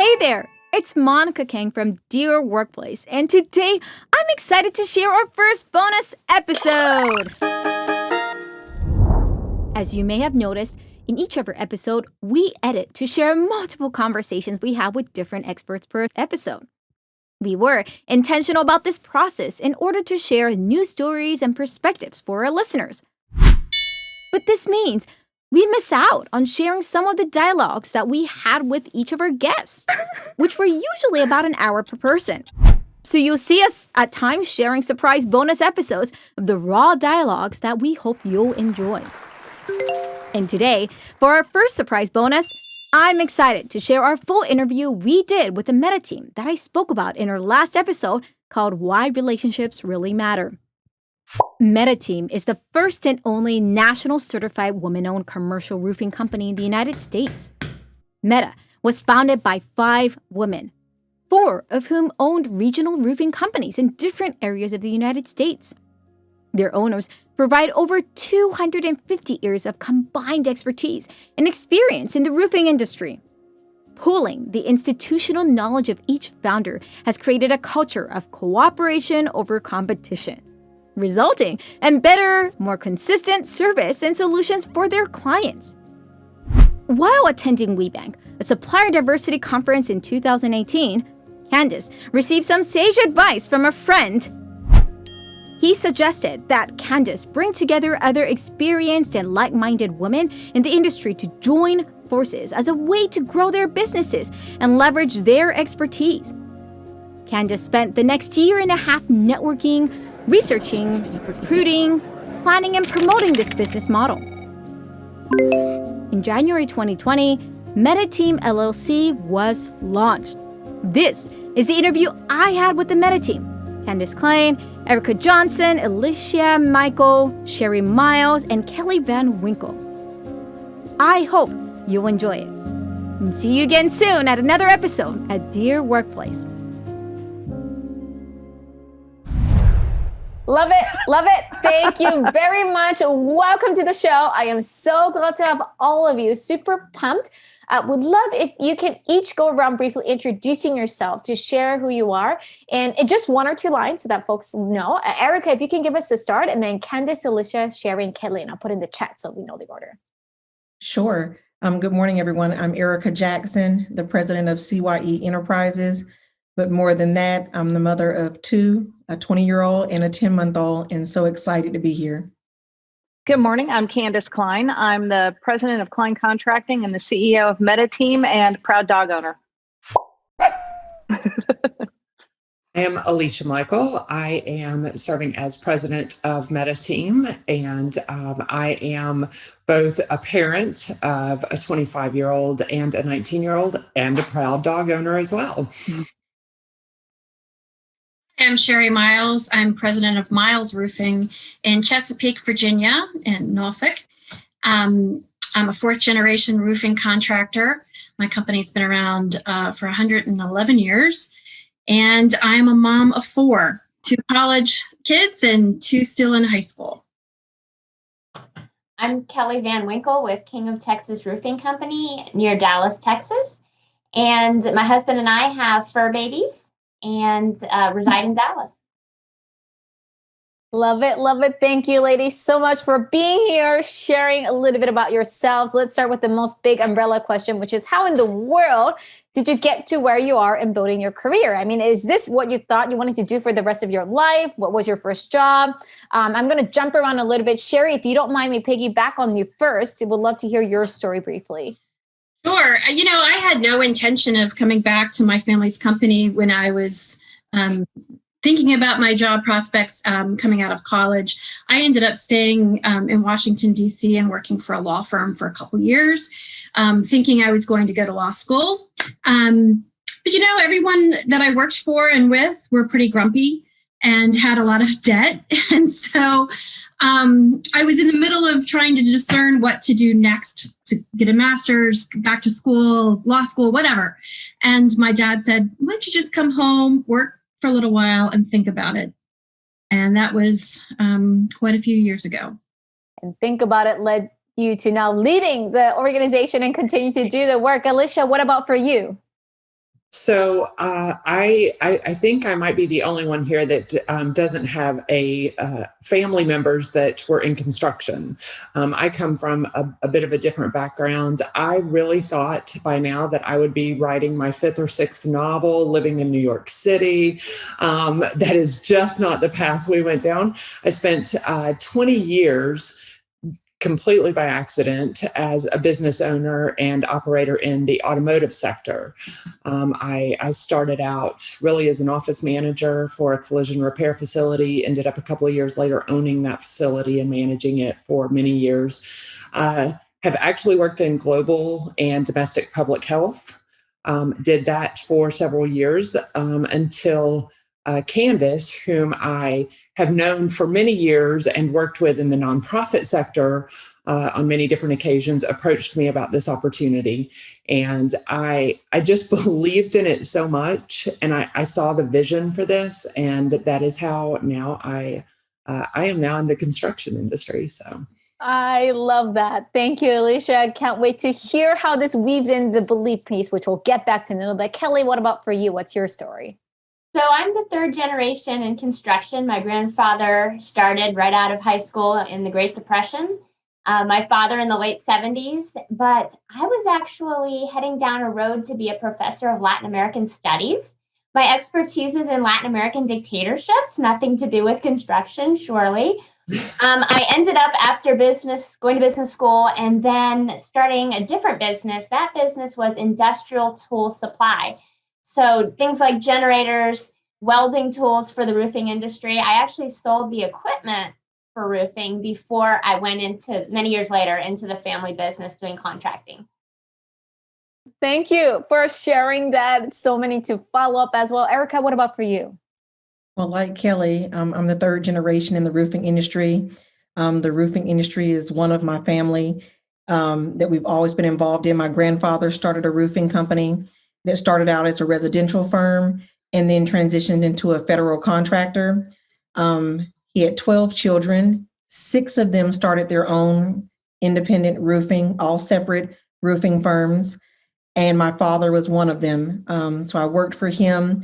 Hey there, it's Monica Kang from Dear Workplace, and today I'm excited to share our first bonus episode. As you may have noticed, in each of our episode, we edit to share multiple conversations we have with different experts per episode. We were intentional about this process in order to share new stories and perspectives for our listeners. But this means we miss out on sharing some of the dialogues that we had with each of our guests, which were usually about an hour per person. So you'll see us at times sharing surprise bonus episodes of the raw dialogues that we hope you'll enjoy. And today, for our first surprise bonus, I'm excited to share our full interview we did with the Meta team that I spoke about in our last episode called Why Relationships Really Matter. Meta Team is the first and only national certified woman-owned commercial roofing company in the United States. Meta was founded by 5 women, 4 of whom owned regional roofing companies in different areas of the United States. Their owners provide over 250 years of combined expertise and experience in the roofing industry. Pooling the institutional knowledge of each founder has created a culture of cooperation over competition, resulting in better, more consistent service and solutions for their clients. While attending WeBank, a supplier diversity conference in 2018, Candace received some sage advice from a friend. He suggested that Candace bring together other experienced and like-minded women in the industry to join forces as a way to grow their businesses and leverage their expertise. Candace spent the next year and a half networking, researching, recruiting, planning, and promoting this business model. In January 2020, Meta Team LLC was launched. This is the interview I had with the Meta Team: Candace Klein, Erica Johnson, Alicia Michael, Sherry Miles, and Kelly Van Winkle. I hope you'll enjoy it. And see you again soon at another episode at Dear Workplace. Love it. Love it. Thank you very much. Welcome to the show. I am so glad to have all of you. Super pumped. Would love if you can each go around briefly introducing yourself to share who you are and just 1 or 2 lines so that folks know. Erica, if you can give us the start, and then Candace, Alicia, Sherry, and Kelly, and I'll put in the chat so we know the order. Sure. Good morning, everyone. I'm Erica Jackson, the president of CYE Enterprises. But more than that, I'm the mother of 2, a 20-year-old and a 10-month-old, and so excited to be here. Good morning. I'm Candace Klein. I'm the president of Klein Contracting and the CEO of Meta Team and proud dog owner. I am Alicia Michael. I am serving as president of Meta Team, and I am both a parent of a 25-year-old and a 19-year-old and a proud dog owner as well. I'm Sherry Miles. I'm president of Miles Roofing in Chesapeake, Virginia, and Norfolk. I'm a 4th generation roofing contractor. My company's been around for 111 years. And I'm a mom of 4, 2 college kids and 2 still in high school. I'm Kelly Van Winkle with King of Texas Roofing Company near Dallas, Texas. And my husband and I have fur babies and reside in Dallas. Love it. Love it. Thank you, ladies, so much for being here, sharing a little bit about yourselves. Let's start with the most big umbrella question, which is how in the world did you get to where you are in building your career? I mean, is this what you thought you wanted to do for the rest of your life? What was your first job? I'm going to jump around a little bit. Sherry, if you don't mind me piggyback on you first, I would love to hear your story briefly. Sure. I had no intention of coming back to my family's company when I was thinking about my job prospects coming out of college. I ended up staying in Washington, D.C. and working for a law firm for a couple years, thinking I was going to go to law school. But everyone that I worked for and with were pretty grumpy and had a lot of debt. And so I was in the middle of trying to discern what to do next, to get a master's, back to school, law school, whatever. And my dad said, why don't you just come home, work for a little while and think about it. And that was quite a few years ago. And think about it led you to now leading the organization and continue to do the work. Alicia, what about for you? So I think I might be the only one here that doesn't have a family members that were in construction. I come from a bit of a different background. I really thought by now that I would be writing my fifth or sixth novel, living in New York City. That is just not the path we went down. I spent 20 years completely by accident as a business owner and operator in the automotive sector. I started out really as an office manager for a collision repair facility, ended up a couple of years later owning that facility and managing it for many years. Have actually worked in global and domestic public health. Did that for several years until Candace, whom I have known for many years and worked with in the nonprofit sector on many different occasions, approached me about this opportunity. And I just believed in it so much. And I saw the vision for this. And that is how now I am now in the construction industry. So I love that. Thank you, Alicia. I can't wait to hear how this weaves in the belief piece, which we'll get back to in a little bit. Kelly, what about for you? What's your story? So I'm the third generation in construction. My grandfather started right out of high school in the Great Depression. My father in the late 70s, but I was actually heading down a road to be a professor of Latin American studies. My expertise is in Latin American dictatorships, nothing to do with construction, surely. I ended up after going to business school and then starting a different business. That business was industrial tool supply. So things like generators, welding tools for the roofing industry. I actually sold the equipment for roofing before I went into, many years later, into the family business doing contracting. Thank you for sharing that. So many to follow up as well. Erica, what about for you? Well, like Kelly, I'm the third generation in the roofing industry. The roofing industry is one of my family that we've always been involved in. My grandfather started a roofing company that started out as a residential firm and then transitioned into a federal contractor. He had 12 children. 6 of them started their own independent roofing, all separate roofing firms. And my father was one of them. So I worked for him.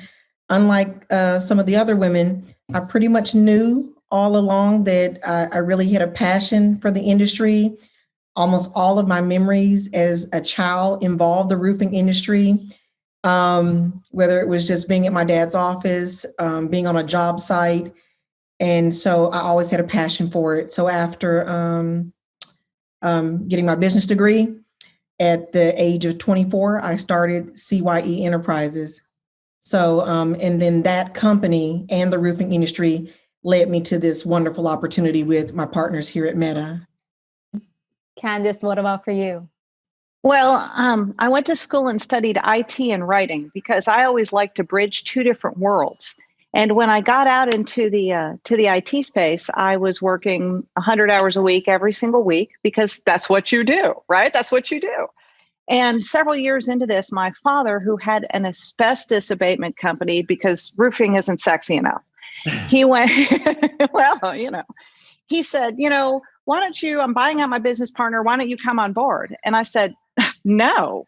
Unlike some of the other women, I pretty much knew all along that I really had a passion for the industry. Almost all of my memories as a child involved the roofing industry, whether it was just being at my dad's office, being on a job site. And so I always had a passion for it. So after getting my business degree at the age of 24, I started CYE Enterprises. So, and then that company and the roofing industry led me to this wonderful opportunity with my partners here at Meta. Candace, what about for you? Well, I went to school and studied IT and writing because I always liked to bridge 2 different worlds. And when I got out into the IT space, I was working 100 hours a week every single week because that's what you do, right? That's what you do. And several years into this, my father, who had an asbestos abatement company because roofing isn't sexy enough, he went, he said, why don't you, I'm buying out my business partner. Why don't you come on board? And I said, no,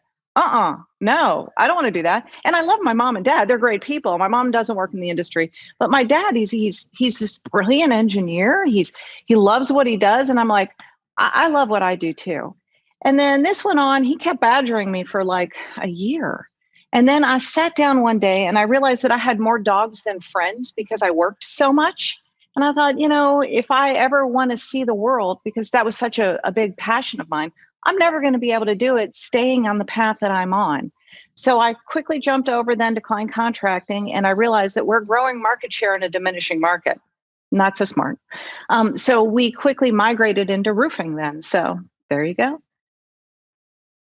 no, I don't want to do that. And I love my mom and dad. They're great people. My mom doesn't work in the industry, but my dad, he's this brilliant engineer. He loves what he does. And I'm like, I love what I do too. And then this went on, he kept badgering me for like a year. And then I sat down one day and I realized that I had more dogs than friends because I worked so much. And I thought, if I ever want to see the world, because that was such a big passion of mine, I'm never going to be able to do it staying on the path that I'm on. So I quickly jumped over then to client contracting. And I realized that we're growing market share in a diminishing market. Not so smart. So we quickly migrated into roofing then. So there you go.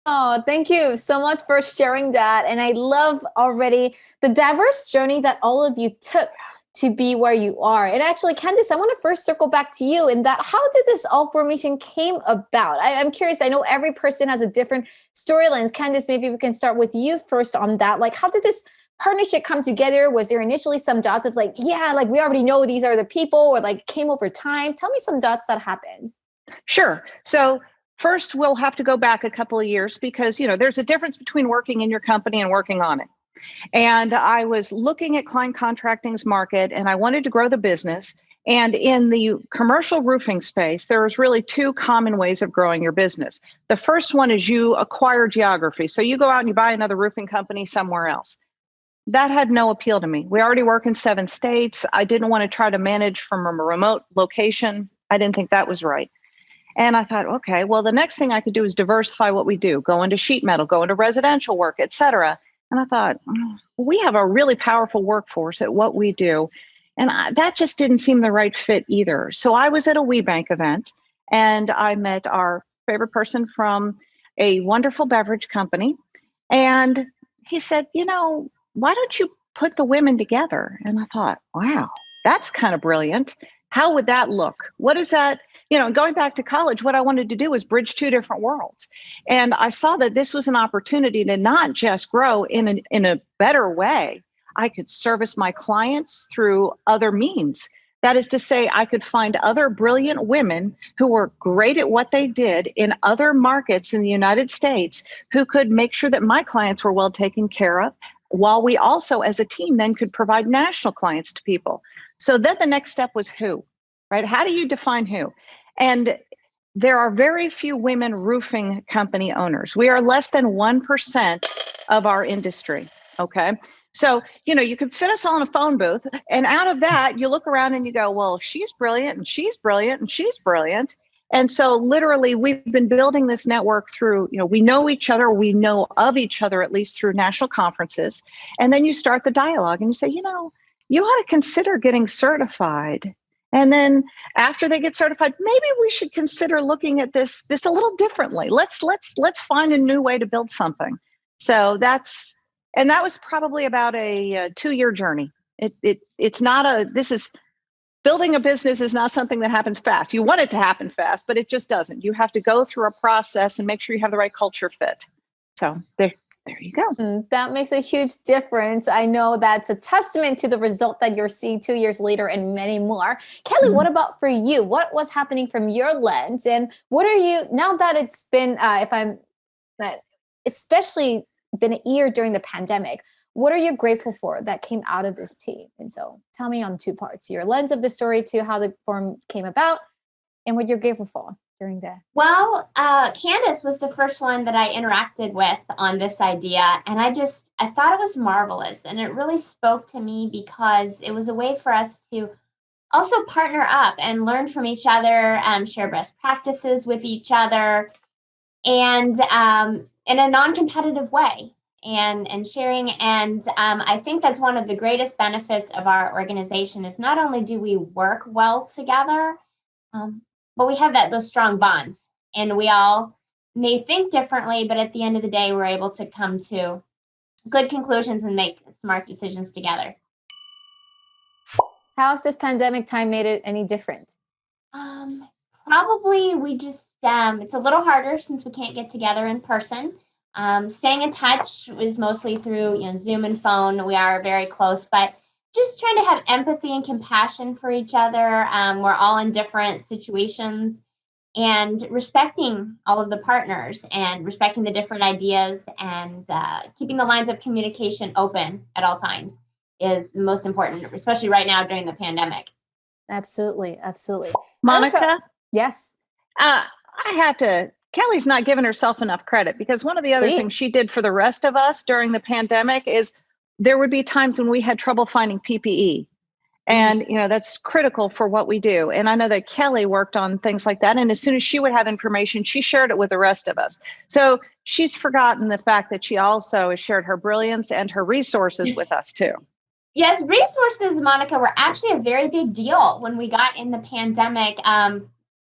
Oh, thank you so much for sharing that. And I love already the diverse journey that all of you took to be where you are. And actually, Candace, I want to first circle back to you in that how did this all formation came about? I'm curious. I know every person has a different storylines. Candace, maybe we can start with you first on that. Like, how did this partnership come together? Was there initially some dots of like, yeah, like we already know these are the people, or like came over time? Tell me some dots that happened. Sure. So first, we'll have to go back a couple of years because, there's a difference between working in your company and working on it. And I was looking at client contracting's market, and I wanted to grow the business. And in the commercial roofing space, there's really two common ways of growing your business. The first one is you acquire geography. So you go out and you buy another roofing company somewhere else. That had no appeal to me. We already work in 7 states. I didn't want to try to manage from a remote location. I didn't think that was right. And I thought, okay, well, the next thing I could do is diversify what we do, go into sheet metal, go into residential work, et cetera. And I thought, we have a really powerful workforce at what we do. And that just didn't seem the right fit either. So I was at a WeBank event, and I met our favorite person from a wonderful beverage company. And he said, why don't you put the women together? And I thought, wow, that's kind of brilliant. How would that look? What is that? Going back to college, what I wanted to do was bridge 2 different worlds. And I saw that this was an opportunity to not just grow in a better way. I could service my clients through other means. That is to say, I could find other brilliant women who were great at what they did in other markets in the United States who could make sure that my clients were well taken care of, while we also, as a team, then could provide national clients to people. So then the next step was who, right? How do you define who? And there are very few women roofing company owners. We are less than 1% of our industry, okay? So, you could fit us all in a phone booth, and out of that, you look around and you go, well, she's brilliant, and she's brilliant, and she's brilliant. And so literally, we've been building this network through, we know each other, we know of each other, at least through national conferences. And then you start the dialogue and you say, you ought to consider getting certified. And then after they get certified, maybe we should consider looking at this a little differently. Let's find a new way to build something. So that was probably about a 2-year journey. Building a business is not something that happens fast. You want it to happen fast, but it just doesn't. You have to go through a process and make sure you have the right culture fit. So there you go. That makes a huge difference. I know that's a testament to the result that you're seeing 2 years later and many more. Kelly, what about for you? What was happening from your lens? And what are you, now that it's been, especially been a year during the pandemic, what are you grateful for that came out of this team? And so tell me on 2 parts, your lens of the story to how the forum came about and what you're grateful for during that. Well, Candace was the first one that I interacted with on this idea. And I thought it was marvelous. And it really spoke to me because it was a way for us to also partner up and learn from each other, share best practices with each other, and in a non-competitive way. And sharing. And I think that's one of the greatest benefits of our organization is not only do we work well together, but we have those strong bonds. And we all may think differently, but at the end of the day, we're able to come to good conclusions and make smart decisions together. How has this pandemic time made it any different? Probably we just, it's a little harder since we can't get together in person. Staying in touch is mostly through Zoom and phone. We are very close, but just trying to have empathy and compassion for each other. We're all in different situations, and respecting all of the partners and respecting the different ideas, and keeping the lines of communication open at all times is the most important, especially right now during the pandemic. Absolutely. Monica? Yes. Kelly's not giving herself enough credit, because one of the other things she did for the rest of us during the pandemic is there would be times when we had trouble finding PPE. And, that's critical for what we do. And I know that Kelly worked on things like that. And as soon as she would have information, she shared it with the rest of us. So she's forgotten the fact that she also has shared her brilliance and her resources with us too. Yes, resources, Monica, were actually a very big deal when we got in the pandemic.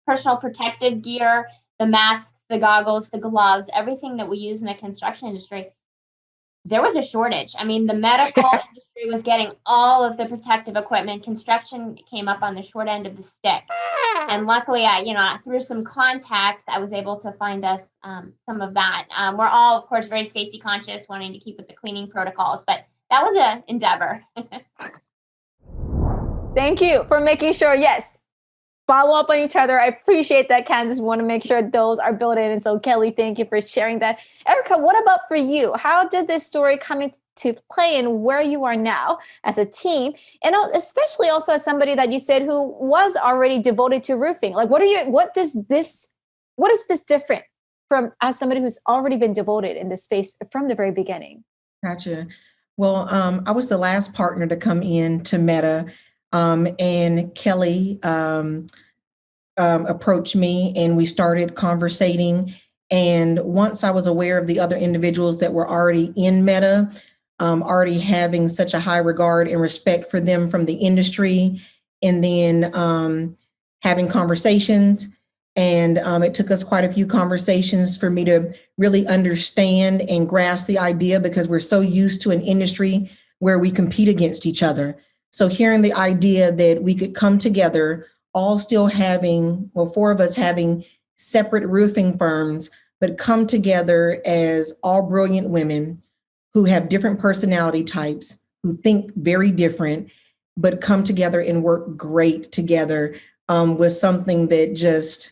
Personal protective gear, the masks, the goggles, the gloves, everything that we use in the construction industry, there was a shortage. I mean, the medical industry was getting all of the protective equipment. Construction came up on the short end of the stick. And luckily, through some contacts, I was able to find us some of that. We're all, of course, very safety conscious, wanting to keep with the cleaning protocols, but that was an endeavor. Thank you for making sure. Yes. follow up on each other. I appreciate that, Candace. Want to make sure those are built in. And so, Kelly, thank you for sharing that. Erica, what about for you? How did this story come into play and where you are now as a team? And especially also as somebody that you said who was already devoted to roofing. Like, what is this different from as somebody who's already been devoted in this space from the very beginning? Gotcha. Well, I was the last partner to come in to Meta, and Kelly approached me and we started conversating. And once I was aware of the other individuals that were already in Meta, already having such a high regard and respect for them from the industry, and then having conversations. And it took us quite a few conversations for me to really understand and grasp the idea, because we're so used to an industry where we compete against each other. So hearing the idea that we could come together, all still having, well, 4 of us having separate roofing firms, but come together as all brilliant women who have different personality types, who think very different, but come together and work great together, was something that just,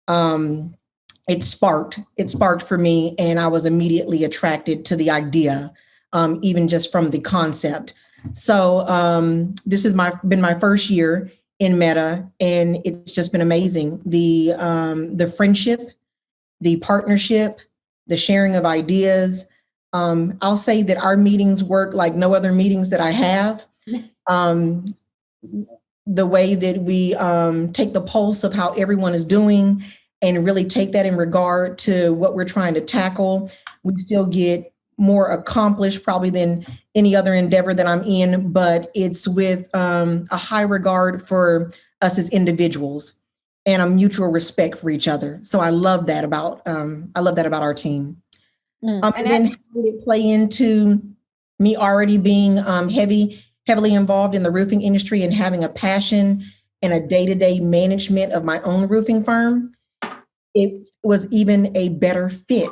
it sparked for me. And I was immediately attracted to the idea, even just from the concept. So this has been my first year in Meta, and it's just been amazing. The friendship, the partnership, the sharing of ideas. I'll say that our meetings work like no other meetings that I have. The way that we take the pulse of how everyone is doing and really take that in regard to what we're trying to tackle, we still get more accomplished probably than any other endeavor that I'm in, but it's with a high regard for us as individuals and a mutual respect for each other. So I love that about our team. And then how did it play into me already being heavily involved in the roofing industry and having a passion and a day-to-day management of my own roofing firm? It was even a better fit.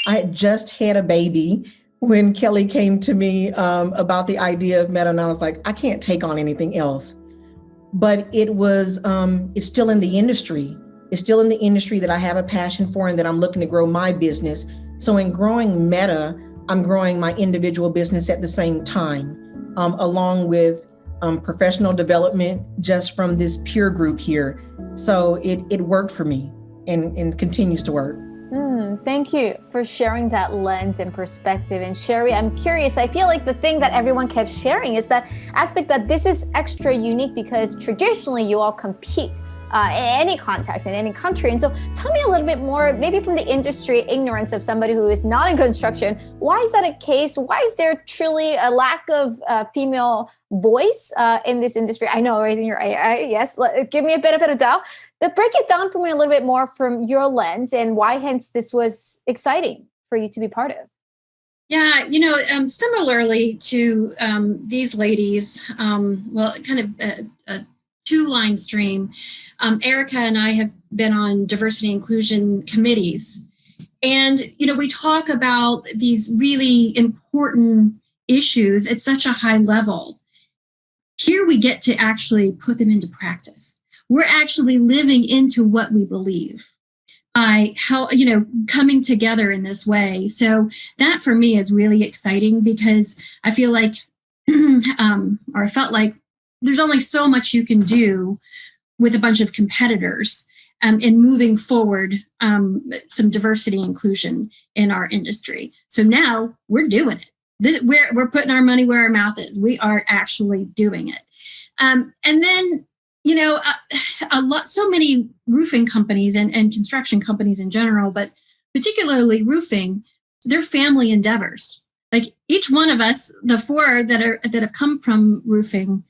I had just had a baby when Kelly came to me about the idea of Meta, and I was like, I can't take on anything else. But it's still in the industry. It's still in the industry that I have a passion for and that I'm looking to grow my business. So in growing Meta, I'm growing my individual business at the same time, along with professional development just from this peer group here. So it worked for me and continues to work. Thank you for sharing that lens and perspective. And Sherry, I'm curious, I feel like the thing that everyone kept sharing is that aspect that this is extra unique because traditionally you all compete in any context, in any country. And so tell me a little bit more, maybe from the industry ignorance of somebody who is not in construction, why is that a case? Why is there truly a lack of female voice in this industry? I know, raising your eye, yes, give me a bit of a doubt. But break it down for me a little bit more from your lens and why hence this was exciting for you to be part of. Yeah, similarly to these ladies, kind of a two-line stream, Erica and I have been on diversity inclusion committees. And, we talk about these really important issues at such a high level. Here we get to actually put them into practice. We're actually living into what we believe by how, coming together in this way. So that for me is really exciting because I feel like, or I felt like there's only so much you can do with a bunch of competitors in moving forward some diversity inclusion in our industry. So now we're doing it. We're putting our money where our mouth is. We are actually doing it. And then, so many roofing companies and construction companies in general, but particularly roofing, they're family endeavors. Like each one of us, the 4 that have come from roofing,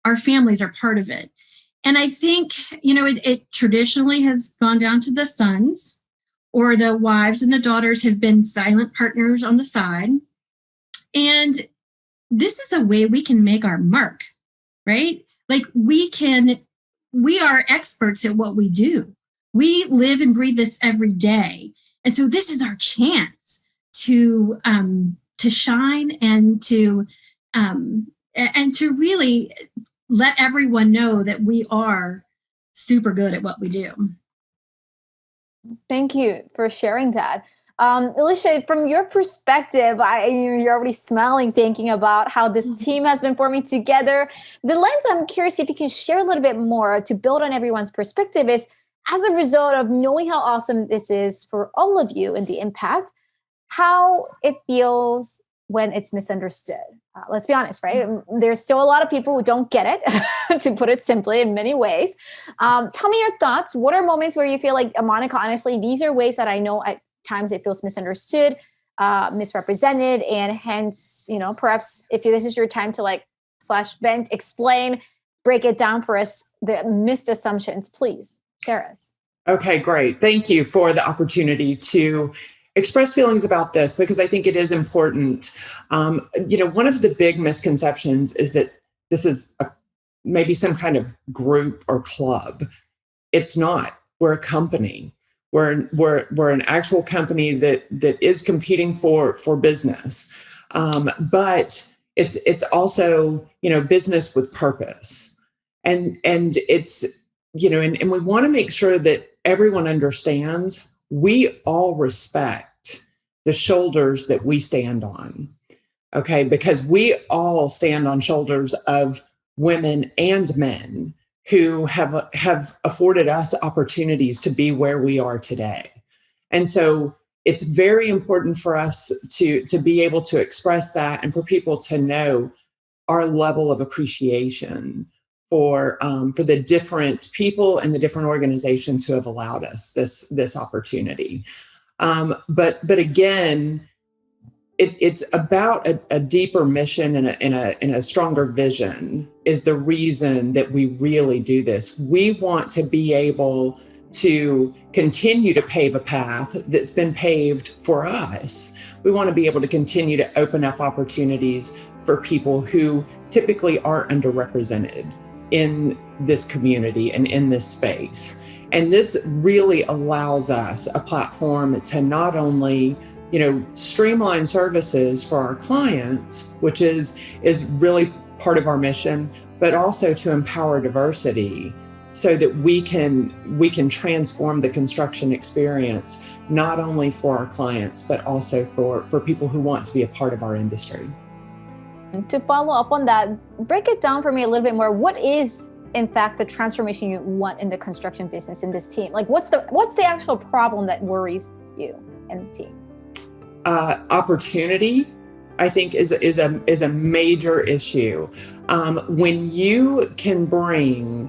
our families are part of it. And I think, it traditionally has gone down to the sons, or the wives and the daughters have been silent partners on the side. And this is a way we can make our mark, right? Like we are experts at what we do. We live and breathe this every day. And so this is our chance to shine and to really let everyone know that we are super good at what we do. Thank you for sharing that. Alicia, from your perspective, you're already smiling thinking about how this team has been forming together. The lens I'm curious if you can share a little bit more to build on everyone's perspective is, as a result of knowing how awesome this is for all of you and the impact, how it feels when it's misunderstood. Let's be honest, right? There's still a lot of people who don't get it, to put it simply, in many ways. Tell me your thoughts. What are moments where you feel like, Monica, honestly, these are ways that I know at times it feels misunderstood, misrepresented, and hence, perhaps if this is your time to / vent, explain, break it down for us, the missed assumptions, please share us. Okay, great. Thank you for the opportunity to express feelings about this, because I think it is important. One of the big misconceptions is that this is maybe some kind of group or club. It's not. We're a company. We're an actual company that is competing for business, but it's also business with purpose, and it's and we want to make sure that everyone understands we all respect the shoulders that we stand on, okay? Because we all stand on shoulders of women and men who have afforded us opportunities to be where we are today. And so it's very important for us to be able to express that, and for people to know our level of appreciation for the different people and the different organizations who have allowed us this opportunity. But again, it's about a deeper mission and a stronger vision is the reason that we really do this. We want to be able to continue to pave a path that's been paved for us. We want to be able to continue to open up opportunities for people who typically are underrepresented in this community and in this space. And this really allows us a platform to not only streamline services for our clients, which is really part of our mission, but also to empower diversity so that we can transform the construction experience, not only for our clients, but also for people who want to be a part of our industry. To follow up on that, break it down for me a little bit more. What is, in fact, the transformation you want in the construction business in this team? What's the actual problem that worries you and the team? Opportunity, I think, is a major issue. When you can bring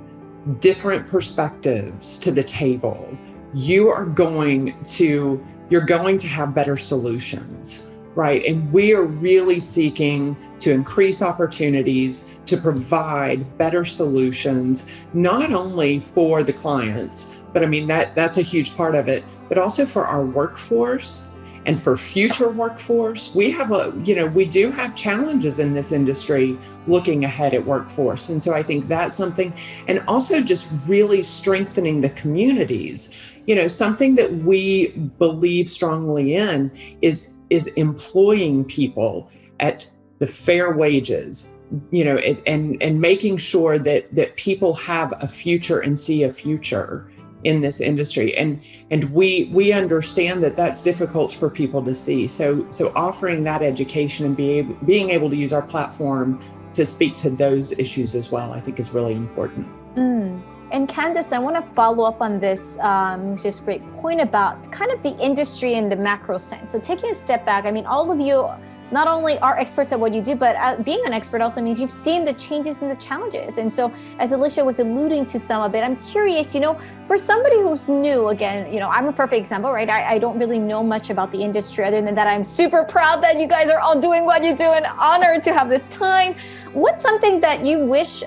different perspectives to the table, you're going to have better solutions. Right. And we are really seeking to increase opportunities to provide better solutions, not only for the clients, but that's a huge part of it, but also for our workforce and for future workforce. We do have challenges in this industry looking ahead at workforce. And so I think that's something, and also just really strengthening the communities. Something that we believe strongly in is employing people at the fair wages, and making sure that people have a future and see a future in this industry. And we understand that that's difficult for people to see. So offering that education and being able to use our platform to speak to those issues as well, I think is really important. And Candace, I want to follow up on this. Just great point about kind of the industry in the macro sense. So taking a step back, all of you not only are experts at what you do, but being an expert also means you've seen the changes and the challenges. And so as Alicia was alluding to some of it, I'm curious, for somebody who's new, again, I'm a perfect example, right? I don't really know much about the industry other than that I'm super proud that you guys are all doing what you do and honored to have this time. What's something that you wish,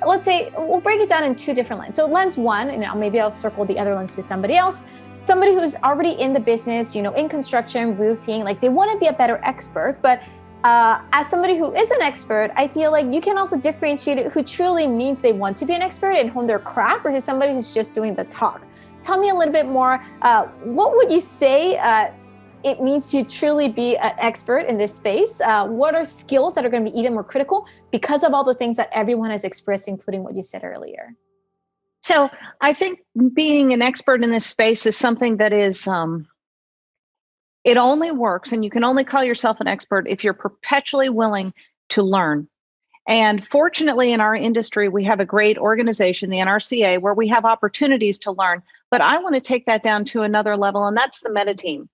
let's say, we'll break it down in two different lens. So lens one, and maybe I'll circle the other lens to somebody else, somebody who's already in the business, in construction, roofing, they want to be a better expert. But as somebody who is an expert, I feel like you can also differentiate who truly means they want to be an expert and hone their craft versus somebody who's just doing the talk. Tell me a little bit more. What would you say it means to truly be an expert in this space? What are skills that are going to be even more critical because of all the things that everyone has expressed, including what you said earlier? So I think being an expert in this space is something that is, it only works, and you can only call yourself an expert if you're perpetually willing to learn. And fortunately, in our industry, we have a great organization, the NRCA, where we have opportunities to learn. But I want to take that down to another level, and that's the Meta team.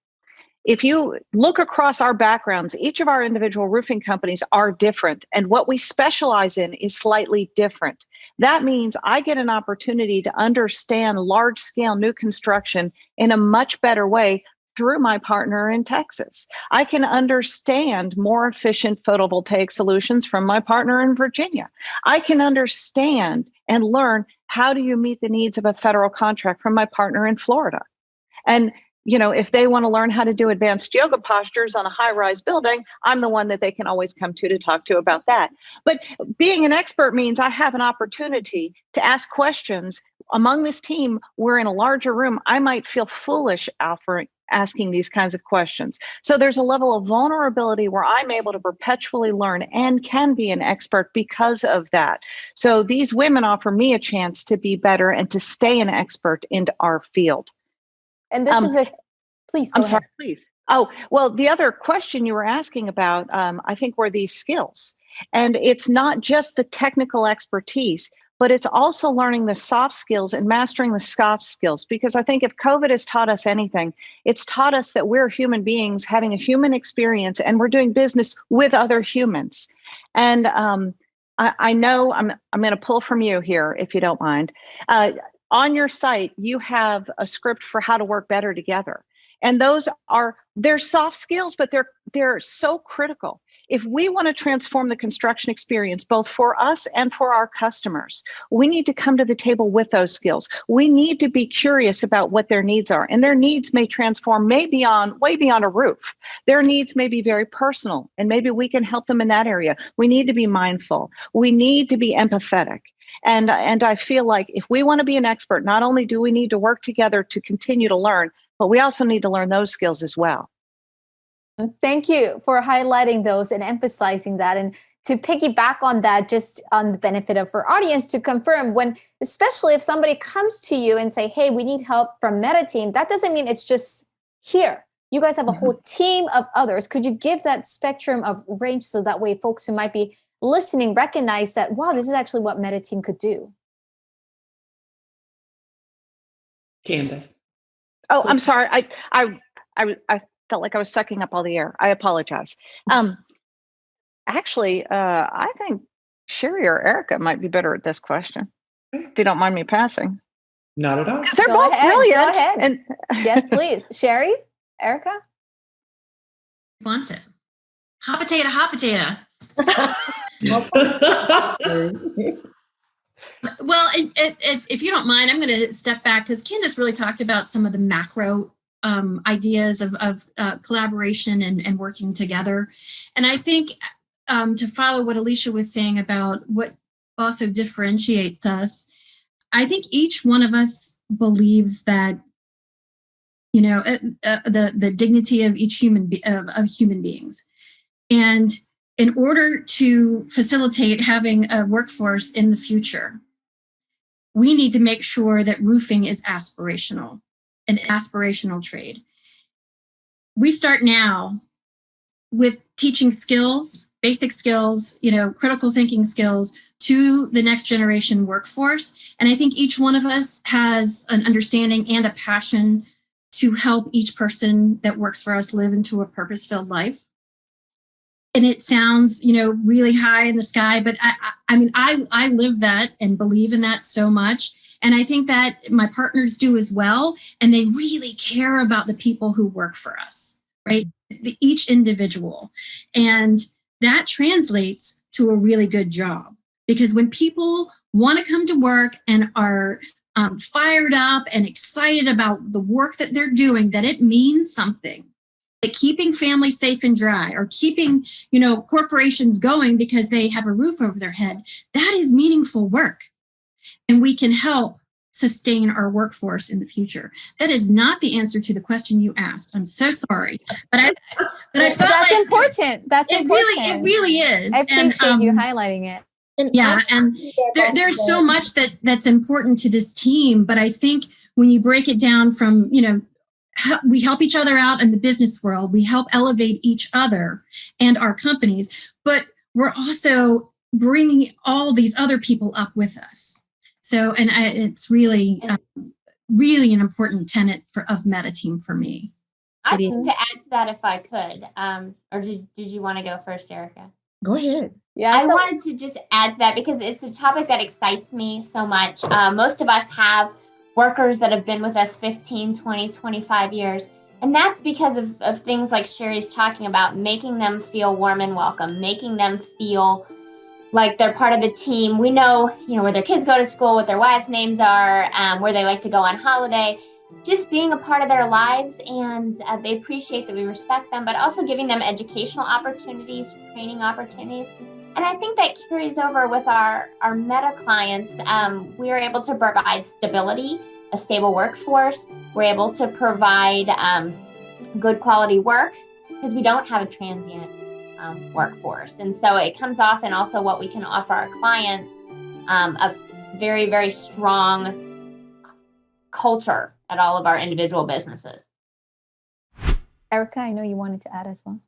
If you look across our backgrounds, each of our individual roofing companies are different, and what we specialize in is slightly different. That means I get an opportunity to understand large-scale new construction in a much better way through my partner in Texas. I can understand more efficient photovoltaic solutions from my partner in Virginia. I can understand and learn how do you meet the needs of a federal contract from my partner in Florida. And if they want to learn how to do advanced yoga postures on a high-rise building, I'm the one that they can always come to talk to about that. But being an expert means I have an opportunity to ask questions. Among this team, we're in a larger room. I might feel foolish asking these kinds of questions. So there's a level of vulnerability where I'm able to perpetually learn and can be an expert because of that. So these women offer me a chance to be better and to stay an expert into our field. And this is please go I'm ahead. sorry, please. Oh, well, the other question you were asking about, I think, were these skills. And it's not just the technical expertise, but it's also learning the soft skills and mastering the soft skills. Because I think if COVID has taught us anything, it's taught us that we're human beings having a human experience and we're doing business with other humans. And I know I'm going to pull from you here, if you don't mind. On your site, you have a script for how to work better together. And they're soft skills, but they're so critical. If we want to transform the construction experience, both for us and for our customers, we need to come to the table with those skills. We need to be curious about what their needs are. And their needs may transform way beyond a roof. Their needs may be very personal, and maybe we can help them in that area. We need to be mindful. We need to be empathetic. And I feel like if we want to be an expert, not only do we need to work together to continue to learn, but we also need to learn those skills as well. Thank you for highlighting those and emphasizing that. And to piggyback on that, just on the benefit of our audience, to confirm, especially if somebody comes to you and say, hey, we need help from Meta team, that doesn't mean it's just here. You guys have a whole team of others. Could you give that spectrum of range so that way folks who might be listening recognize that, wow, this is actually what Meta team could do? Candace. Oh, I'm sorry. I felt like I was sucking up all the air. I apologize. Actually, I think Sherry or Erica might be better at this question, if you don't mind me passing. Not at all. They're both brilliant. Go ahead. And Yes, please. Sherry, Erica? Wants it. Hot potato, hot potato. Well, if you don't mind, I'm going to step back because Candace really talked about some of the macro ideas of collaboration and working together. And I think to follow what Alicia was saying about what also differentiates us, I think each one of us believes that, the dignity of each human beings. And in order to facilitate having a workforce in the future, we need to make sure that roofing is aspirational, an aspirational trade. We start now with teaching skills, basic skills, critical thinking skills to the next generation workforce. And I think each one of us has an understanding and a passion to help each person that works for us live into a purpose-filled life. And it sounds, really high in the sky, but I live that and believe in that so much. And I think that my partners do as well. And they really care about the people who work for us, right? Each individual. And that translates to a really good job. Because when people want to come to work and are fired up and excited about the work that they're doing, that it means something. That keeping families safe and dry, or keeping, corporations going because they have a roof over their head, that is meaningful work. And we can help sustain our workforce in the future. That is not the answer to the question you asked. I'm so sorry. But I felt that's important. That's important. It really is. I appreciate you highlighting it. And Yeah, and there's so much that's important to this team, but I think when you break it down from, we help each other out in the business world, we help elevate each other and our companies, but we're also bringing all these other people up with us. So, and it's really, really an important tenet of Meta Team for me. I'd like to add to that if I could. Or did you want to go first, Erica? Go ahead. Yeah, I wanted to just add to that because it's a topic that excites me so much. Most of us have workers that have been with us 15, 20, 25 years. And that's because of things like Sherry's talking about, making them feel warm and welcome, making them feel like they're part of the team. We know, where their kids go to school, what their wives' names are, where they like to go on holiday, just being a part of their lives. And they appreciate that we respect them, but also giving them educational opportunities, training opportunities. And I think that carries over with our Meta clients. We are able to provide stability, a stable workforce. We're able to provide good quality work because we don't have a transient workforce. And so it comes off and also what we can offer our clients, a very, very strong culture at all of our individual businesses. Erica, I know you wanted to add as well.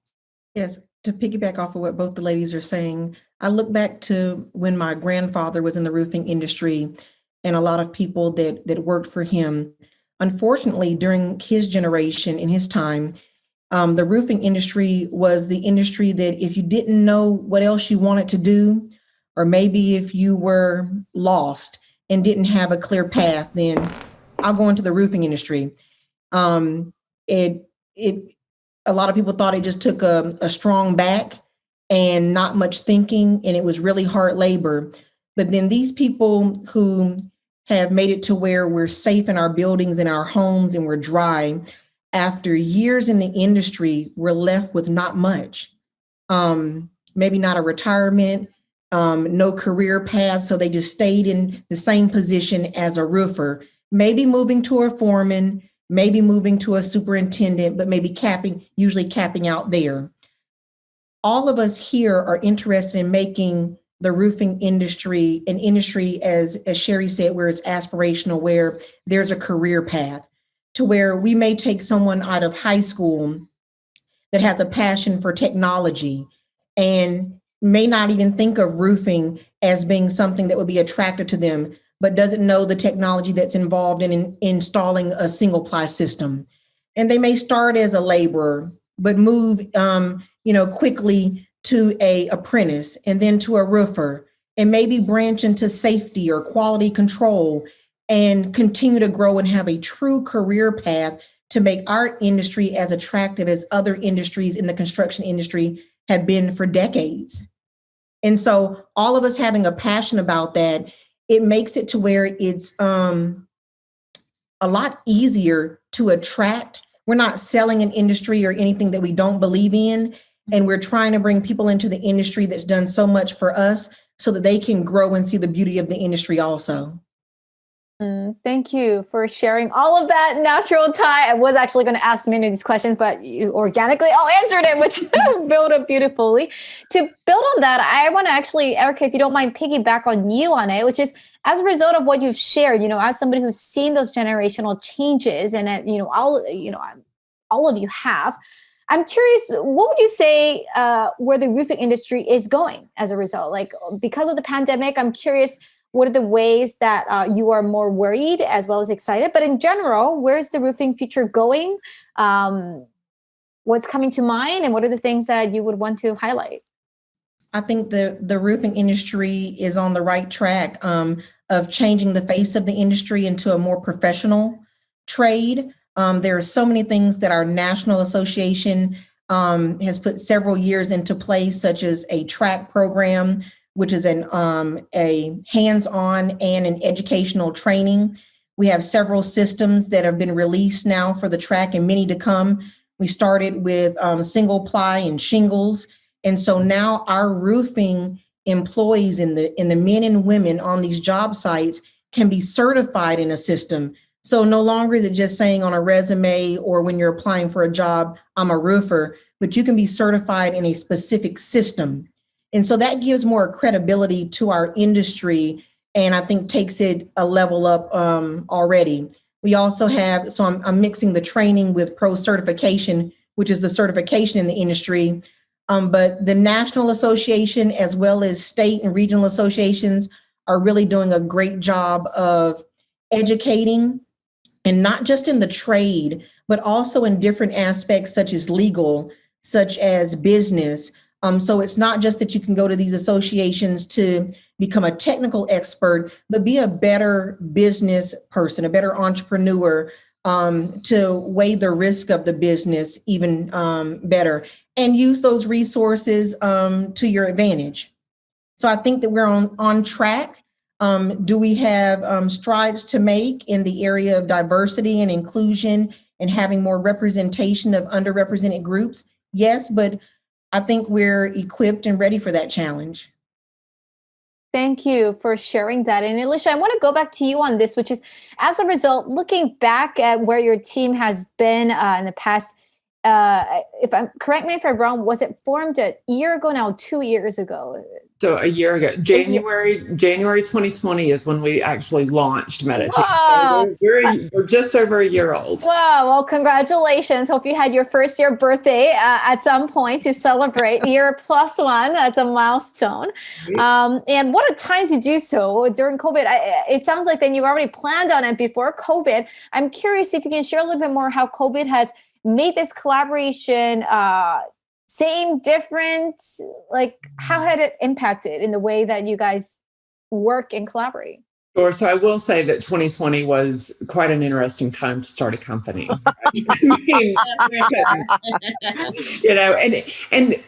Yes, to piggyback off of what both the ladies are saying, I look back to when my grandfather was in the roofing industry and a lot of people that worked for him. Unfortunately, during his generation, in his time, the roofing industry was the industry that if you didn't know what else you wanted to do, or maybe if you were lost and didn't have a clear path, then I'll go into the roofing industry. A lot of people thought it just took a strong back and not much thinking, and it was really hard labor. But then these people who have made it to where we're safe in our buildings, in our homes, and we're dry, after years in the industry, we're left with not much. Maybe not a retirement, no career path, so they just stayed in the same position as a roofer, maybe moving to a foreman, maybe moving to a superintendent, but maybe usually capping out there. All of us here are interested in making the roofing industry an industry, as Sherry said, where it's aspirational, where there's a career path, to where we may take someone out of high school that has a passion for technology and may not even think of roofing as being something that would be attractive to them, but doesn't know the technology that's involved in installing a single ply system. And they may start as a laborer, but move quickly to a apprentice and then to a roofer, and maybe branch into safety or quality control and continue to grow and have a true career path to make our industry as attractive as other industries in the construction industry have been for decades. And so all of us having a passion about that, it makes it to where it's a lot easier to attract. We're not selling an industry or anything that we don't believe in. And we're trying to bring people into the industry that's done so much for us so that they can grow and see the beauty of the industry also. Thank you for sharing all of that natural tie. I was actually going to ask many of these questions, but you organically all answered it, which built up beautifully. To build on that, I want to actually, Erica, if you don't mind, piggyback on you on it, which is as a result of what you've shared, as somebody who's seen those generational changes and, all of you have. I'm curious, what would you say where the roofing industry is going as a result? Like, because of the pandemic, I'm curious, what are the ways that you are more worried as well as excited? But in general, where's the roofing future going? What's coming to mind? And what are the things that you would want to highlight? I think the roofing industry is on the right track of changing the face of the industry into a more professional trade. There are so many things that our national association has put several years into place, such as a track program, which is a hands-on and an educational training. We have several systems that have been released now for the track and many to come. We started with single ply and shingles. And so now our roofing employees and the men and women on these job sites can be certified in a system. So no longer is it just saying on a resume or when you're applying for a job, I'm a roofer, but you can be certified in a specific system. And so that gives more credibility to our industry, and I think takes it a level up already. We also have, so I'm mixing the training with pro certification, which is the certification in the industry. But the national association, as well as state and regional associations, are really doing a great job of educating, and not just in the trade, but also in different aspects such as legal, such as business. So it's not just that you can go to these associations to become a technical expert, but be a better business person, a better entrepreneur, to weigh the risk of the business even better, and use those resources to your advantage. So I think that we're on track. Do we have strides to make in the area of diversity and inclusion and having more representation of underrepresented groups? Yes, but I think we're equipped and ready for that challenge. Thank you for sharing that. And Alicia, I want to go back to you on this, which is, as a result, looking back at where your team has been in the past, if I'm correct me if I'm wrong, was it formed a year ago now, 2 years ago? So a year ago, January 2020 is when we actually launched MetaTeam. Wow. So we're just over a year old. Wow. Well, congratulations. Hope you had your first year birthday at some point to celebrate year +1. That's a milestone. And what a time to do so during COVID. It sounds like then you already planned on it before COVID. I'm curious if you can share a little bit more how COVID has made this collaboration same, different, like how had it impacted in the way that you guys work and collaborate? Sure. So I will say that 2020 was quite an interesting time to start a company. And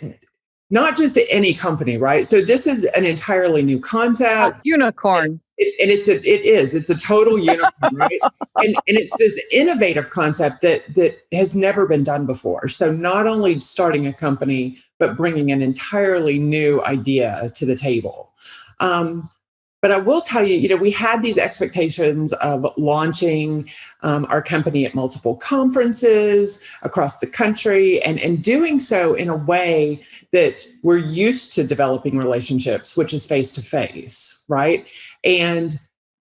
not just any company, right? So this is an entirely new concept. Unicorn. It's a total unicorn, right? And it's this innovative concept that has never been done before. So not only starting a company, but bringing an entirely new idea to the table. But I will tell you, we had these expectations of launching our company at multiple conferences across the country, and doing so in a way that we're used to developing relationships, which is face-to-face, right? And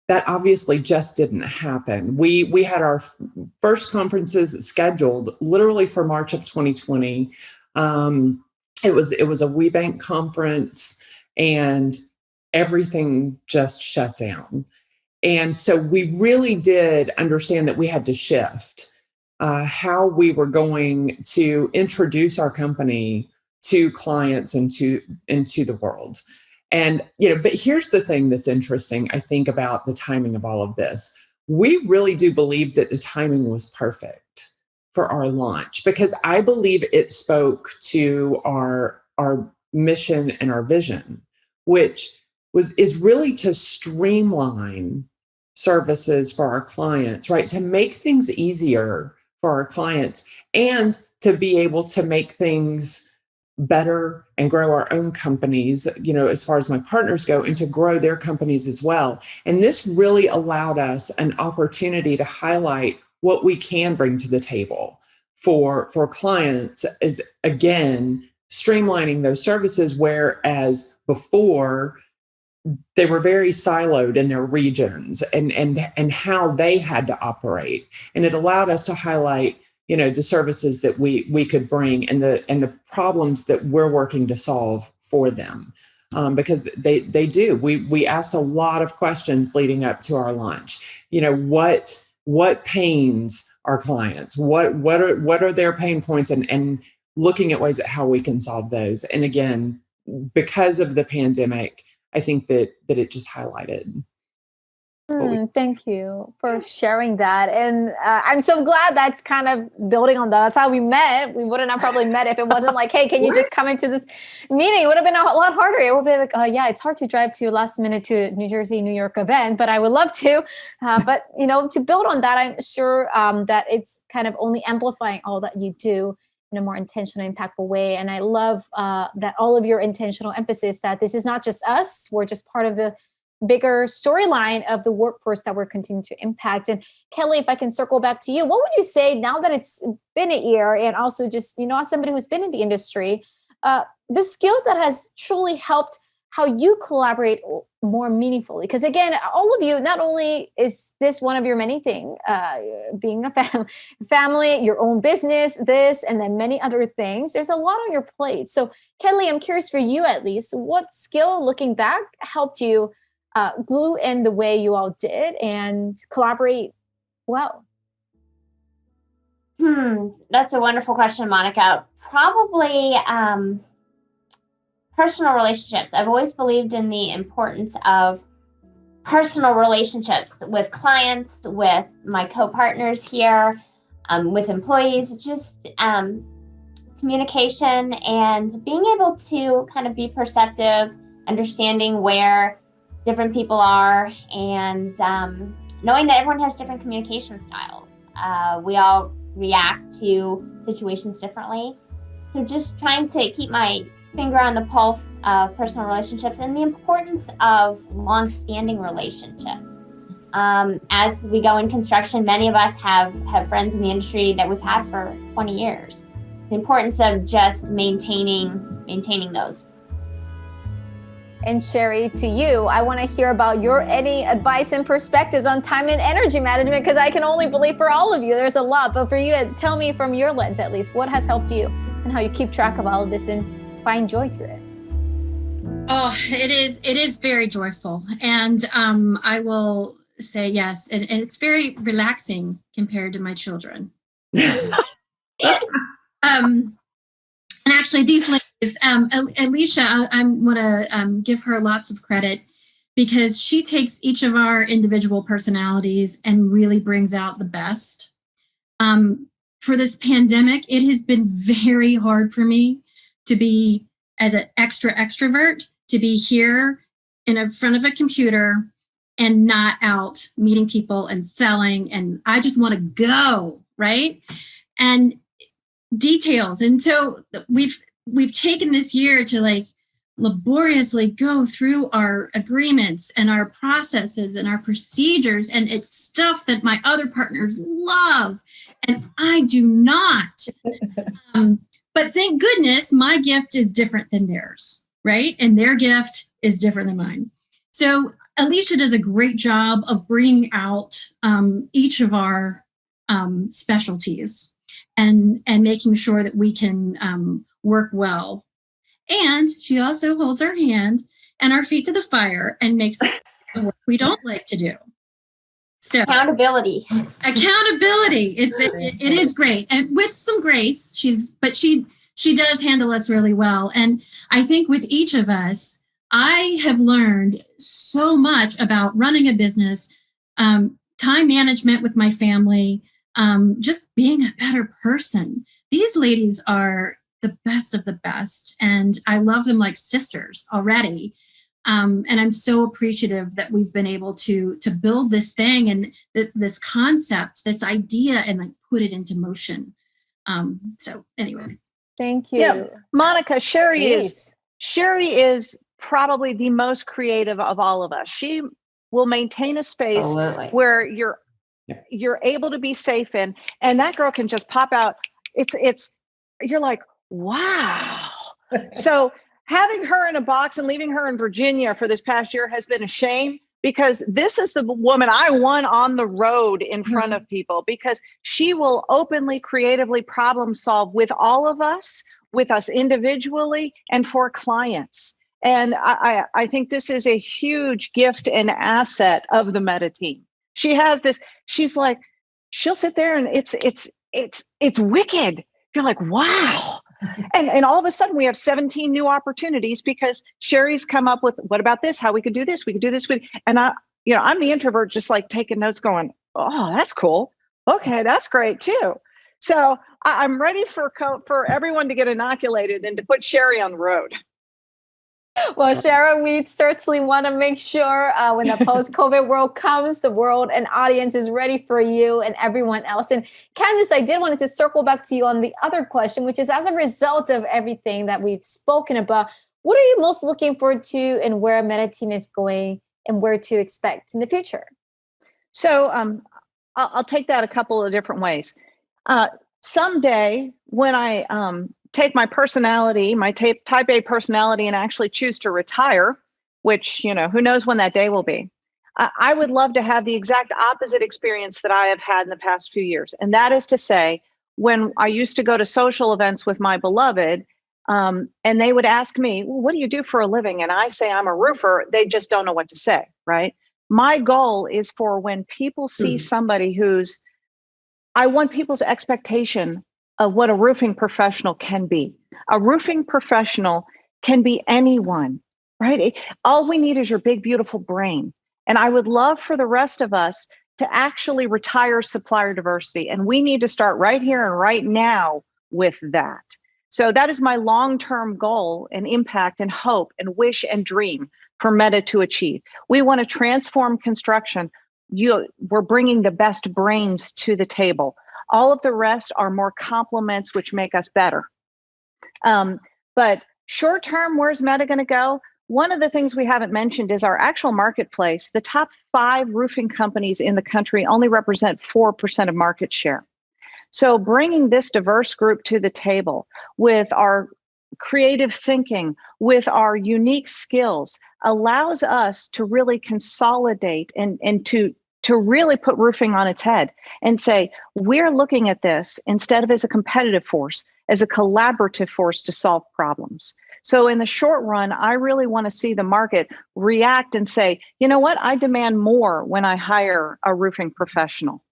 that obviously just didn't happen. We had our first conferences scheduled literally for March of 2020. It was a WeBank conference, and everything just shut down. And so we really did understand that we had to shift how we were going to introduce our company to clients and into the world. And, but here's the thing that's interesting, I think, about the timing of all of this. We really do believe that the timing was perfect for our launch, because I believe it spoke to our mission and our vision, which is really to streamline services for our clients, right? To make things easier for our clients, and to be able to make things better and grow our own companies, as far as my partners go, and to grow their companies as well. And this really allowed us an opportunity to highlight what we can bring to the table for clients, is, again, streamlining those services, whereas before they were very siloed in their regions and how they had to operate. And it allowed us to highlight the services that we could bring, and the problems that we're working to solve for them, because they do. We asked a lot of questions leading up to our launch. What pains our clients? What are their pain points, and looking at ways at how we can solve those. And again, because of the pandemic, I think that it just highlighted. Thank you for sharing that. And I'm so glad that's kind of building on that. That's how we met. We wouldn't have probably met if it wasn't like, hey, can you just come into this meeting? It would have been a lot harder. It would be like, yeah, it's hard to drive to last minute to a New Jersey, New York event, but I would love to. But, to build on that, I'm sure that it's kind of only amplifying all that you do in a more intentional, impactful way. And I love that all of your intentional emphasis that this is not just us, we're just part of the bigger storyline of the workforce that we're continuing to impact. And Kelly, if I can circle back to you, what would you say now that it's been a year, and also just, as somebody who's been in the industry, the skill that has truly helped how you collaborate more meaningfully. Because again, all of you, not only is this one of your many things, being a family, your own business, this, and then many other things, there's a lot on your plate. So Kelly, I'm curious for you at least, what skill looking back helped you glue in the way you all did and collaborate well? That's a wonderful question, Monica. Probably personal relationships. I've always believed in the importance of personal relationships with clients, with my co-partners here, with employees, just communication and being able to kind of be perceptive, understanding where different people are, and knowing that everyone has different communication styles. We all react to situations differently. So just trying to keep my finger on the pulse of personal relationships and the importance of long-standing relationships. As we go in construction, many of us have friends in the industry that we've had for 20 years. The importance of just maintaining those. And Sherry, to you, I want to hear about your any advice and perspectives on time and energy management, because I can only believe for all of you, there's a lot. But for you, tell me from your lens, at least, what has helped you and how you keep track of all of this and find joy through it. Oh, it is very joyful. And I will say yes. And it's very relaxing compared to my children. And actually these ladies, Alicia, I want to give her lots of credit, because she takes each of our individual personalities and really brings out the best. For this pandemic, it has been very hard for me to be, as an extrovert, to be here in front of a computer and not out meeting people and selling. And I just want to go, right? And details. And so we've taken this year to like laboriously go through our agreements and our processes and our procedures. And it's stuff that my other partners love and I do not. But thank goodness my gift is different than theirs, right? And their gift is different than mine. So Alicia does a great job of bringing out each of our specialties and making sure that we can work well. And she also holds our hand and our feet to the fire and makes us the work we don't like to do. So Accountability. It is great, and with some grace. She does handle us really well. And I think with each of us, I have learned so much about running a business, time management with my family, just being a better person. These ladies are the best of the best, and I love them like sisters already. And I'm so appreciative that we've been able to build this thing and this concept, this idea, and like put it into motion. So anyway, thank you. Yeah, Monica, Sherry is probably the most creative of all of us. She will maintain a space where you're able to be safe in, and that girl can just pop out. You're like, wow. So having her in a box and leaving her in Virginia for this past year has been a shame, because this is the woman I won on the road in front of people, because she will openly, creatively problem solve with all of us, with us individually, and for clients. And I think this is a huge gift and asset of the Meta team. She has this, she'll sit there and it's wicked. You're like, wow. And all of a sudden we have 17 new opportunities because Sherry's come up with, what about this? How we could do this? We could do this. And I'm the introvert, just like taking notes going, oh, that's cool. Okay, that's great too. So I'm ready for everyone to get inoculated and to put Sherry on the road. Well, Sharon, we certainly want to make sure when the post-COVID world comes, the world and audience is ready for you and everyone else. And Candace, I did want to circle back to you on the other question, which is, as a result of everything that we've spoken about, what are you most looking forward to and where Meta Team is going and where to expect in the future? So I'll take that a couple of different ways. Someday when I take my personality, my type A personality, and actually choose to retire, which, who knows when that day will be. I would love to have the exact opposite experience that I have had in the past few years. And that is to say, when I used to go to social events with my beloved, and they would ask me, well, what do you do for a living? And I say, I'm a roofer. They just don't know what to say, right? My goal is for when people see somebody I want people's expectation of what a roofing professional can be. A roofing professional can be anyone, right? All we need is your big, beautiful brain. And I would love for the rest of us to actually retire supplier diversity. And we need to start right here and right now with that. So that is my long-term goal and impact and hope and wish and dream for Meta to achieve. We want to transform construction. We're bringing the best brains to the table. All of the rest are more complements, which make us better. But short term, where's Meta going to go? One of the things we haven't mentioned is our actual marketplace. The top 5 roofing companies in the country only represent 4% of market share. So bringing this diverse group to the table with our creative thinking, with our unique skills, allows us to really consolidate and to really put roofing on its head and say, we're looking at this instead of as a competitive force, as a collaborative force to solve problems. So in the short run, I really want to see the market react and say, you know what, I demand more when I hire a roofing professional.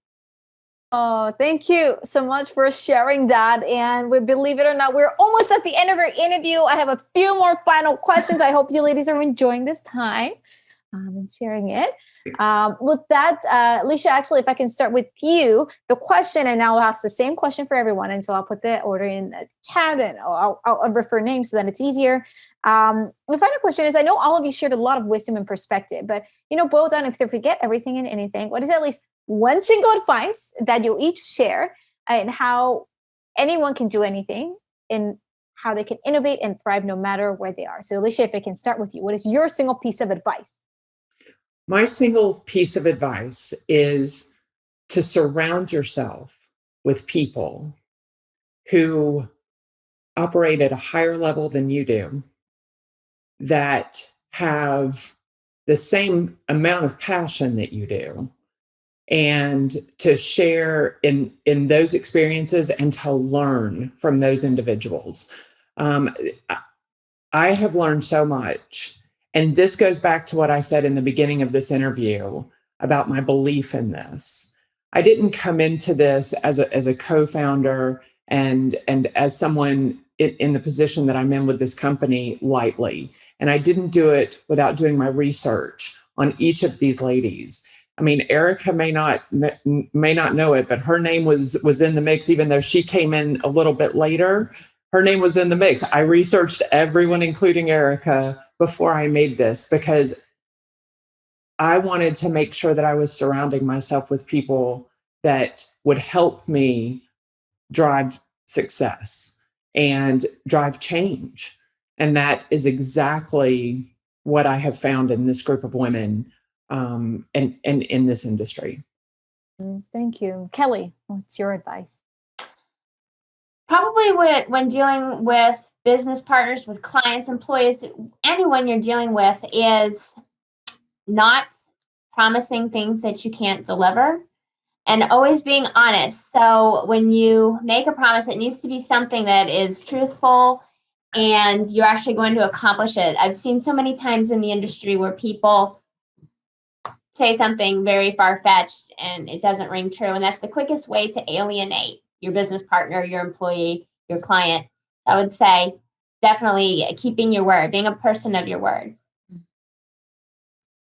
Oh, thank you so much for sharing that. And believe it or not, we're almost at the end of our interview. I have a few more final questions. I hope you ladies are enjoying this time and sharing it. With that, Alicia, actually, if I can start with you, the question, and I'll ask the same question for everyone. And so I'll put the order in the chat and I'll refer names so that it's easier. The final question is, I know all of you shared a lot of wisdom and perspective, but, boil down, if they forget everything and anything, what is at least one single advice that you'll each share and how anyone can do anything and how they can innovate and thrive no matter where they are. So Alicia, if I can start with you, what is your single piece of advice? My single piece of advice is to surround yourself with people who operate at a higher level than you do, that have the same amount of passion that you do, and to share in those experiences and to learn from those individuals. I have learned so much. And this goes back to what I said in the beginning of this interview about my belief in this. I didn't come into this as a co-founder and as someone in the position that I'm in with this company lightly. And I didn't do it without doing my research on each of these ladies. I mean, Erica may not know it, but her name was in the mix, even though she came in a little bit later. Her name was in the mix. I researched everyone, including Erica, before I made this, because I wanted to make sure that I was surrounding myself with people that would help me drive success and drive change. And that is exactly what I have found in this group of women and in this industry. Thank you. Kelly, what's your advice? Probably when dealing with business partners, with clients, employees, anyone you're dealing with, is not promising things that you can't deliver and always being honest. So when you make a promise, it needs to be something that is truthful and you're actually going to accomplish it. I've seen so many times in the industry where people say something very far-fetched and it doesn't ring true. And that's the quickest way to alienate your business partner, your employee, your client. I would say definitely keeping your word, being a person of your word.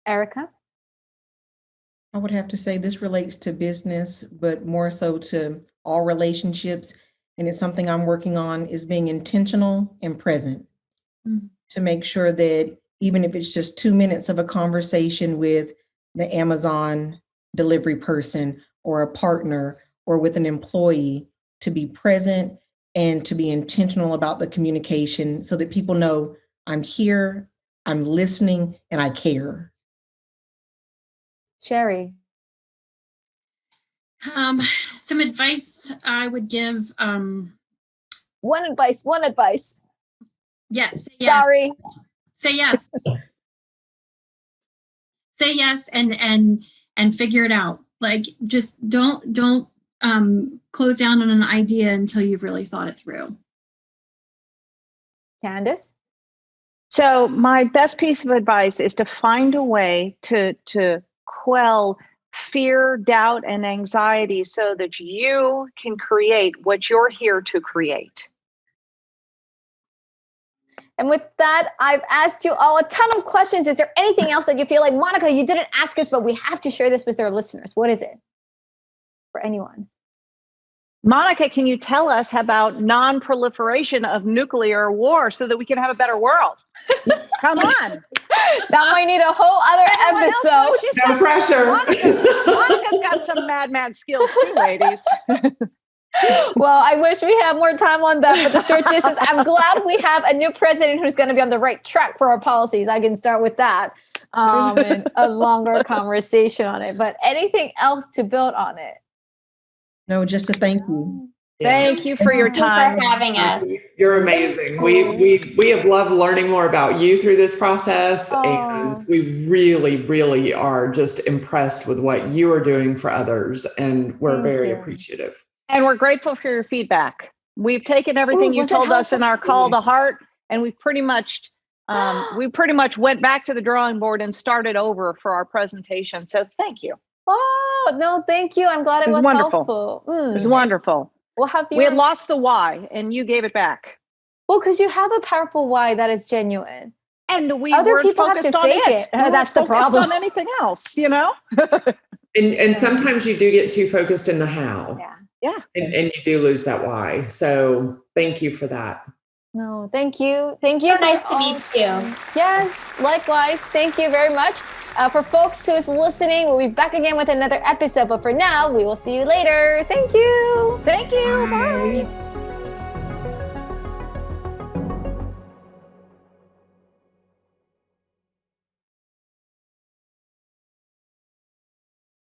Erica? I would have to say this relates to business, but more so to all relationships. And it's something I'm working on, is being intentional and present to make sure that even if it's just 2 minutes of a conversation with the Amazon delivery person or a partner or with an employee, to be present and to be intentional about the communication so that people know I'm here, I'm listening, and I care. Sherry? Some advice I would give One advice. Yes. Say yes. Sorry. Say yes. Say yes and figure it out. Like, just don't close down on an idea until you've really thought it through. Candace? So my best piece of advice is to find a way to quell fear, doubt, and anxiety so that you can create what you're here to create. And with that, I've asked you all a ton of questions. Is there anything else that you feel like, Monica, you didn't ask us, but we have to share this with their listeners? What is it for anyone? Monica, can you tell us about non-proliferation of nuclear war so that we can have a better world? Come on. That might need a whole other episode. No pressure. Monica's got some mad skills too, ladies. Well, I wish we had more time on that, but the short gist is I'm glad we have a new president who's going to be on the right track for our policies. I can start with that and a longer conversation on it. But anything else to build on it? No, just a thank you. Thank you for your time. Thank you for having us. You're amazing. We have loved learning more about you through this process, and we really are just impressed with what you are doing for others, and we're very appreciative. And we're grateful for your feedback. We've taken everything you told us in our call to heart, and we pretty much went back to the drawing board and started over for our presentation. So thank you. Oh, no, thank you. I'm glad it was wonderful. Helpful. It was wonderful. We had lost the why, and you gave it back. Well, because you have a powerful why that is genuine. And we other weren't people have focused to on fake it. That's the problem. On anything else, you know? And sometimes you do get too focused in the how. Yeah. And you do lose that why. So thank you for that. No, thank you. Thank So you. nice to meet you. Yes, likewise. Thank you very much. For folks who's listening, we'll be back again with another episode. But for now, we will see you later. Thank you. Thank you. Bye.